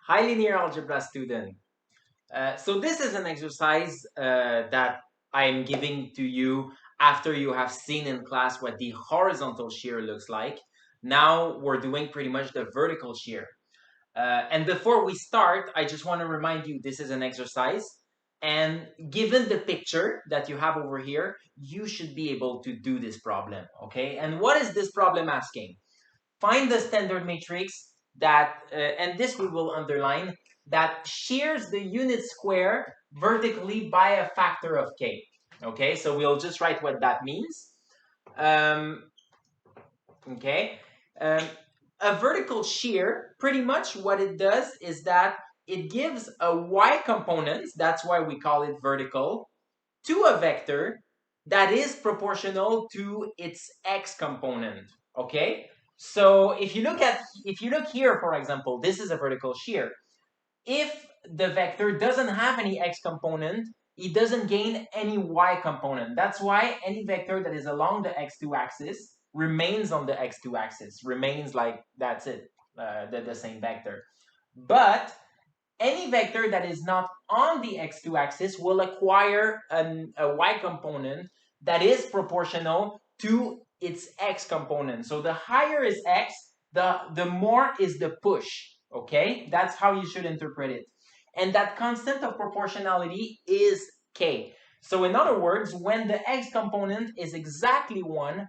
Hi, linear algebra student. So this is an exercise that I'm giving to you after you have seen in class what the horizontal shear looks like. Now we're doing pretty much the vertical shear. And before we start, I just want to remind you this is an exercise. And given the picture that you have over here, you should be able to do this problem, okay? And what is this problem asking? Find the standard matrix that, and this we will underline, that shears the unit square vertically by a factor of k. Okay, so we'll just write what that means. Okay, um, a vertical shear, pretty much what it does is that it gives a y component, that's why we call it vertical, to a vector that is proportional to its x component. Okay, so if you look here, for example, this is a vertical shear. If the vector doesn't have any x component, it doesn't gain any y component. That's why any vector that is along the x2 axis remains on the x2 axis, remains like that's it, the same vector. But any vector that is not on the x2 axis will acquire a y component that is proportional to its x component. So the higher is x, the more is the push. Okay, that's how you should interpret it. And that constant of proportionality is k. So in other words, when the x component is exactly 1,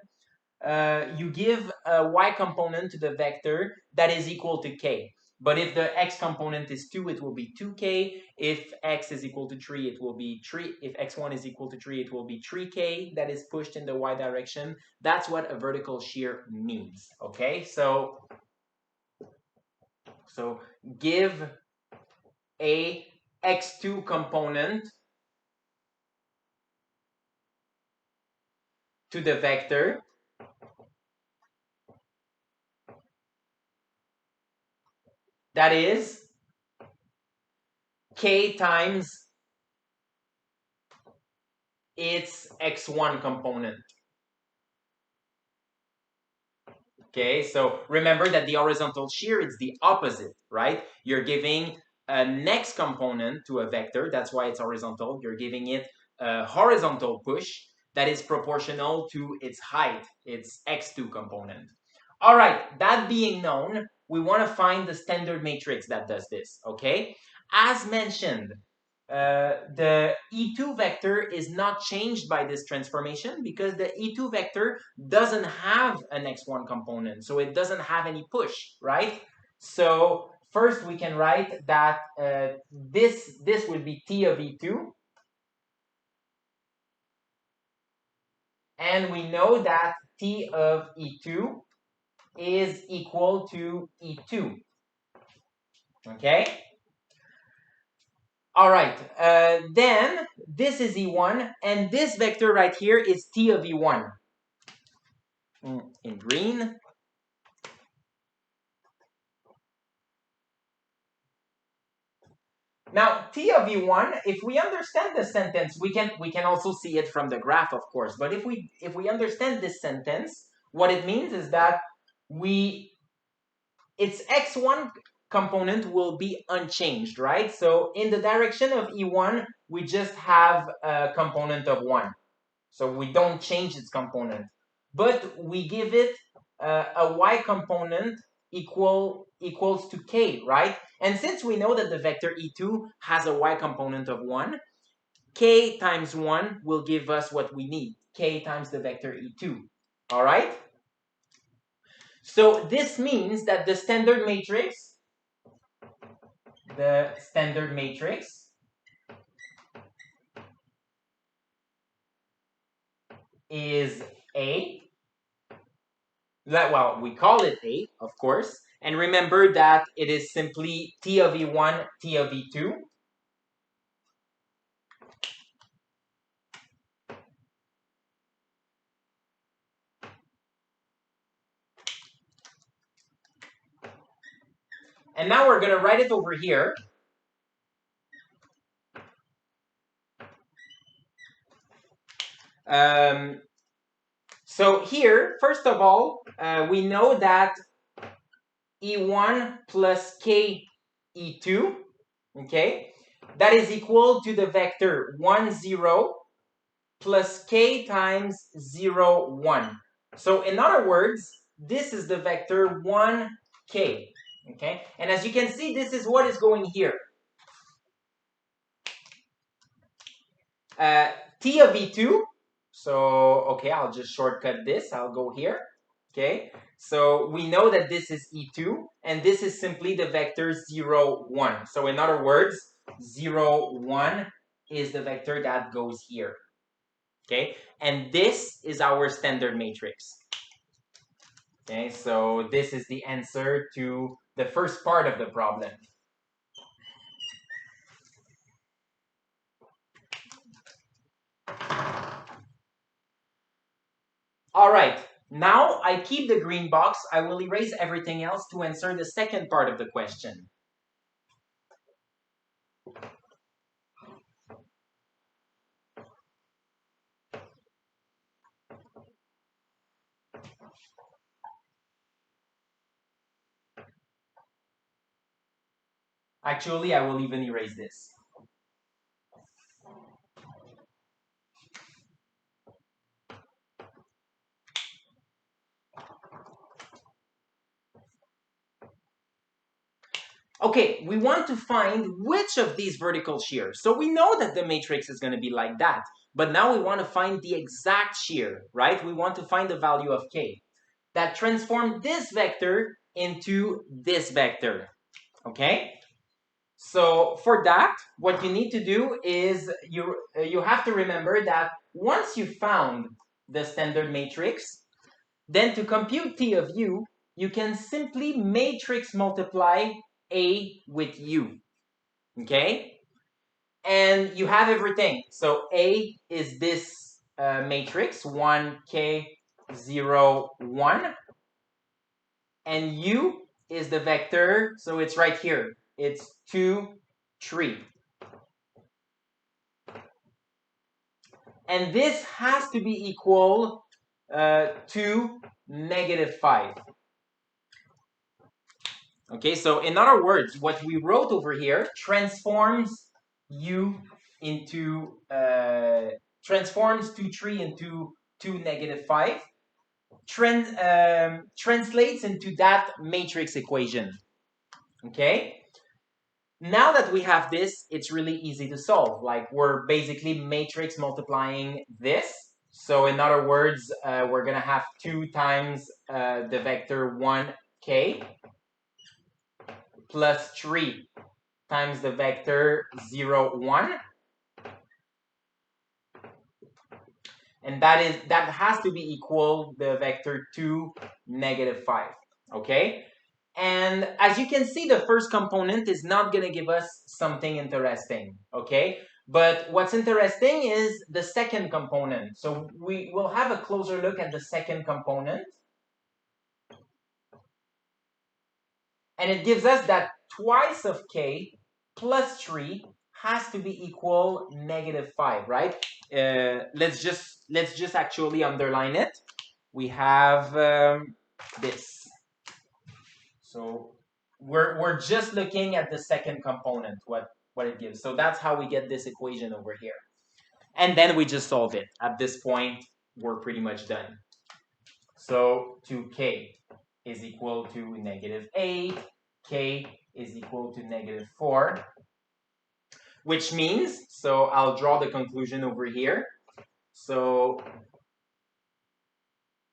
you give a y component to the vector that is equal to k. But if the x component is 2, it will be 2k. If x is equal to 3, it will be 3. If x1 is equal to 3, it will be 3k that is pushed in the y direction. That's what a vertical shear means. Okay, so give a x2 component to the vector that is k times its x1 component. Okay, so remember that the horizontal shear is the opposite, right? You're giving an x component to a vector, that's why it's horizontal. You're giving it a horizontal push that is proportional to its height, its x2 component. All right, that being known, we want to find the standard matrix that does this, okay? As mentioned, the E2 vector is not changed by this transformation because the E2 vector doesn't have an x1 component, so it doesn't have any push, right? So first we can write that this would be T of E2, and we know that T of E2 is equal to E2, okay? All right, then this is E1, and this vector right here is T of E1 in green. Now, T of E1, if we understand the sentence, we can also see it from the graph, of course. But if we understand this sentence, what it means is that its x1 component will be unchanged, right? So in the direction of E1, we just have a component of 1. So we don't change its component. But we give it a y component equals to k, right? And since we know that the vector E2 has a y component of 1, k times 1 will give us what we need, k times the vector E2, all right? So this means that the standard matrix is A. Well, we call it A, of course. And remember that it is simply T of E1, T of E2. And now we're going to write it over here. So here, first of all, we know that E1 plus K E2, okay? That is equal to the vector 1, 0 plus k times 0, 1. So in other words, this is the vector 1k, okay? And as you can see, this is what is going here. T of E2, so, okay, I'll just shortcut this. I'll go here, okay? So we know that this is E2, and this is simply the vector 0, 1. So in other words, 0, 1 is the vector that goes here, okay? And this is our standard matrix. Okay, so this is the answer to the first part of the problem. All right, now I keep the green box. I will erase everything else to answer the second part of the question. Actually, I will even erase this. Okay, we want to find which of these vertical shears. So we know that the matrix is going to be like that, but now we want to find the exact shear, right? We want to find the value of k that transform this vector into this vector, okay? So for that, what you need to do is you have to remember that once you found the standard matrix, then to compute T of U, you can simply matrix multiply A with U, okay? And you have everything. So A is this matrix, 1K, 0, 1. And U is the vector, so it's right here. It's 2, 3. And this has to be equal to -5. Okay, so in other words, what we wrote over here transforms u into transforms 2, 3 into 2, -5. Translates into that matrix equation. Okay. Now that we have this, it's really easy to solve. Like we're basically matrix multiplying this. So in other words, we're going to have 2 times the vector 1k plus 3 times the vector 0, 1. And that has to be equal the vector 2, -5. Okay? And as you can see, the first component is not going to give us something interesting, okay? But what's interesting is the second component. So we will have a closer look at the second component. And it gives us that twice of k plus 3 has to be equal -5, right? Let's just actually underline it. We have this. So we're just looking at the second component, what it gives. So that's how we get this equation over here. And then we just solve it. At this point, we're pretty much done. So 2k is equal to -8. K is equal to -4. Which means, so I'll draw the conclusion over here. So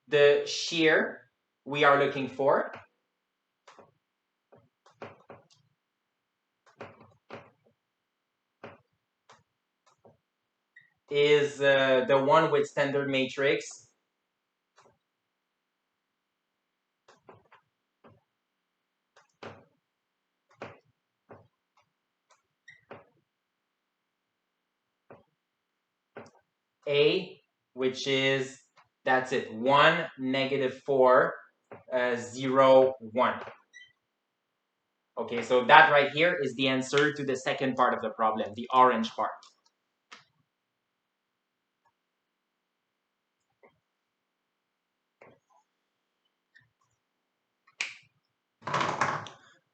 the shear we are looking for is the one with standard matrix A, which is, that's it, 1, -4, 0, 1. Okay, so that right here is the answer to the second part of the problem, the orange part.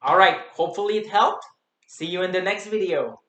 All right, hopefully it helped. See you in the next video.